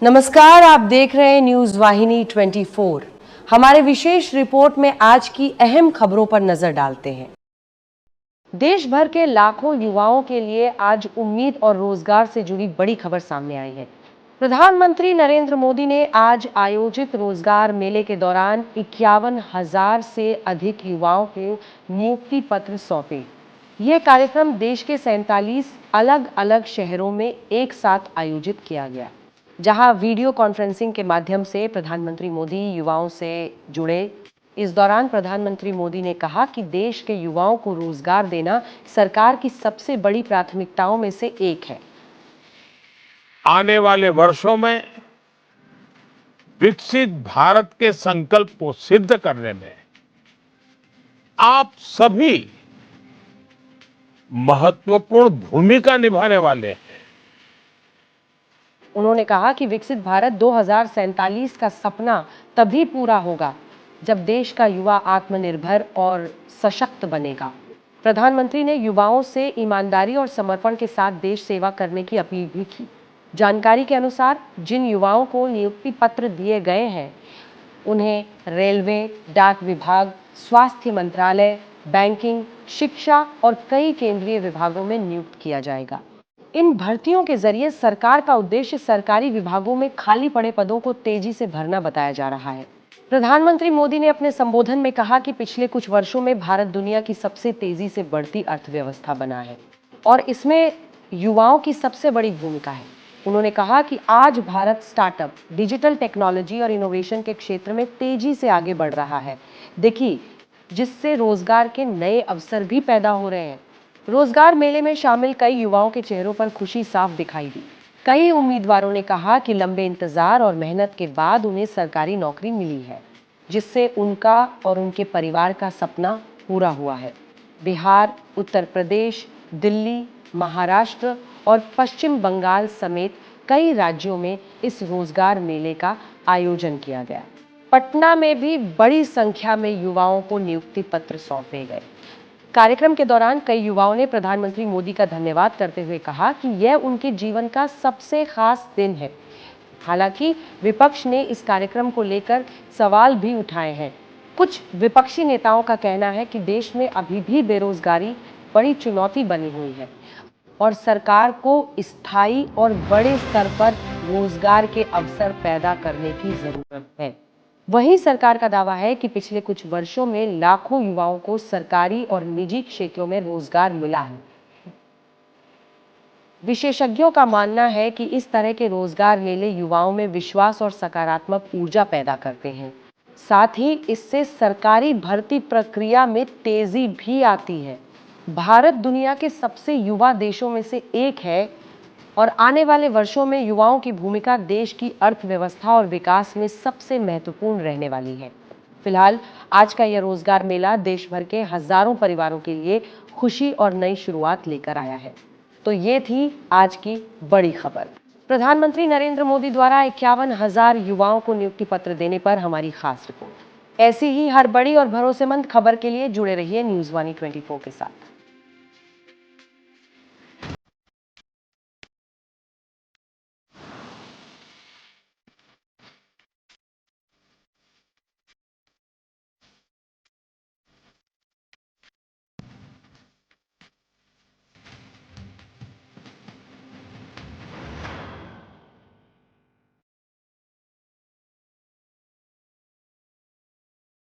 नमस्कार, आप देख रहे हैं न्यूज वाहिनी 24। हमारे विशेष रिपोर्ट में आज की अहम खबरों पर नजर डालते हैं। देश भर के लाखों युवाओं के लिए आज उम्मीद और रोजगार से जुड़ी बड़ी खबर सामने आई है। प्रधानमंत्री नरेंद्र मोदी ने आज आयोजित रोजगार मेले के दौरान 51,000 से अधिक युवाओं को नियुक्ति पत्र सौंपे। यह कार्यक्रम देश के 47 अलग अलग शहरों में एक साथ आयोजित किया गया, जहां वीडियो कॉन्फ्रेंसिंग के माध्यम से प्रधानमंत्री मोदी युवाओं से जुड़े। इस दौरान प्रधानमंत्री मोदी ने कहा कि देश के युवाओं को रोजगार देना सरकार की सबसे बड़ी प्राथमिकताओं में से एक है। आने वाले वर्षों में विकसित भारत के संकल्प को सिद्ध करने में आप सभी महत्वपूर्ण भूमिका निभाने वाले हैं। उन्होंने कहा कि विकसित भारत 2047 का सपना तभी पूरा होगा जब देश का युवा आत्मनिर्भर और सशक्त बनेगा। प्रधानमंत्री ने युवाओं से ईमानदारी और समर्पण के साथ देश सेवा करने की अपील भी की। जानकारी के अनुसार जिन युवाओं को नियुक्ति पत्र दिए गए हैं, उन्हें रेलवे, डाक विभाग, स्वास्थ्य मंत्रालय, बैंकिंग, शिक्षा और कई केंद्रीय विभागों में नियुक्त किया जाएगा। इन भर्तियों के जरिए सरकार का उद्देश्य सरकारी विभागों में खाली पड़े पदों को तेजी से भरना बताया जा रहा है। प्रधानमंत्री मोदी ने अपने संबोधन में कहा कि पिछले कुछ वर्षों में भारत दुनिया की सबसे तेजी से बढ़ती अर्थव्यवस्था बना है और इसमें युवाओं की सबसे बड़ी भूमिका है। उन्होंने कहा कि आज भारत स्टार्टअप, डिजिटल टेक्नोलॉजी और इनोवेशन के क्षेत्र में तेजी से आगे बढ़ रहा है। देखिए, जिससे रोजगार के नए अवसर भी पैदा हो रहे हैं। रोजगार मेले में शामिल कई युवाओं के चेहरों पर खुशी साफ दिखाई दी। कई उम्मीदवारों ने कहा कि लंबे इंतजार और मेहनत के बाद उन्हें सरकारी नौकरी मिली है, जिससे उनका और उनके परिवार का सपना पूरा हुआ है। बिहार, उत्तर प्रदेश, दिल्ली, महाराष्ट्र और पश्चिम बंगाल समेत कई राज्यों में इस रोजगार मेले का आयोजन किया गया। पटना में भी बड़ी संख्या में युवाओं को नियुक्ति पत्र सौंपे गए। कार्यक्रम के दौरान कई युवाओं ने प्रधानमंत्री मोदी का धन्यवाद करते हुए कहा कि यह उनके जीवन का सबसे खास दिन है। हालांकि विपक्ष ने इस कार्यक्रम को लेकर सवाल भी उठाए हैं। कुछ विपक्षी नेताओं का कहना है कि देश में अभी भी बेरोजगारी बड़ी चुनौती बनी हुई है और सरकार को स्थायी और बड़े स्तर पर रोजगार के अवसर पैदा करने की जरूरत है। वहीं सरकार का दावा है कि पिछले कुछ वर्षों में लाखों युवाओं को सरकारी और निजी क्षेत्रों में रोजगार मिला है। विशेषज्ञों का मानना है कि इस तरह के रोजगार मेले युवाओं में विश्वास और सकारात्मक ऊर्जा पैदा करते हैं। साथ ही इससे सरकारी भर्ती प्रक्रिया में तेजी भी आती है। भारत दुनिया के सबसे युवा देशों में से एक है और आने वाले वर्षों में युवाओं की भूमिका देश की अर्थव्यवस्था और विकास में सबसे महत्वपूर्ण रहने वाली है। फिलहाल आज का यह रोजगार मेला देश भर के हजारों परिवारों के लिए खुशी और नई शुरुआत लेकर आया है। तो ये थी आज की बड़ी खबर। प्रधानमंत्री नरेंद्र मोदी द्वारा 51,000 युवाओं को नियुक्ति पत्र देने पर हमारी खास रिपोर्ट। ऐसी ही हर बड़ी और भरोसेमंद खबर के लिए जुड़े रहिए न्यूज़ वाणी 24 के साथ।